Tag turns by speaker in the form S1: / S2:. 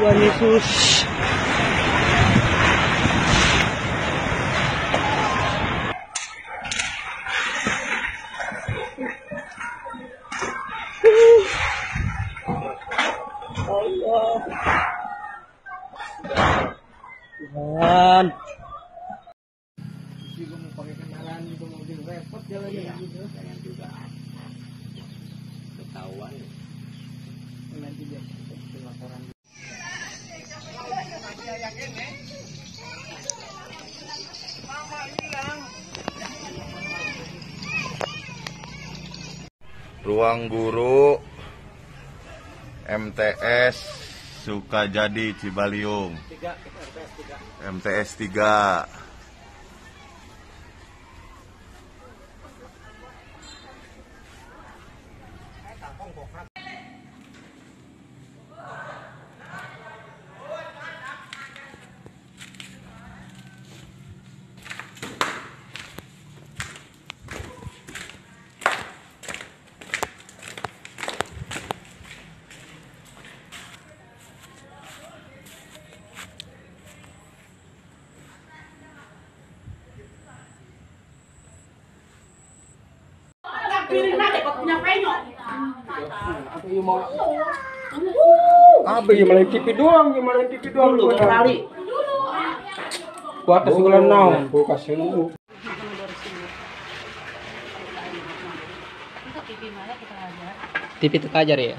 S1: Tuhan Yesus. Allah. Tuhan.
S2: Juga mau pakai kenalan itu mobil repot jalannya gitu, sayang juga. Ketahuan. Nanti dia laporan.
S3: Ruang Guru MTS Sukajadi Cibaliung. MTS 3.
S2: Apa yang malah TV doang, lu kali. Kuat sebulan naon, buka selu.
S1: TV Tekajar ya.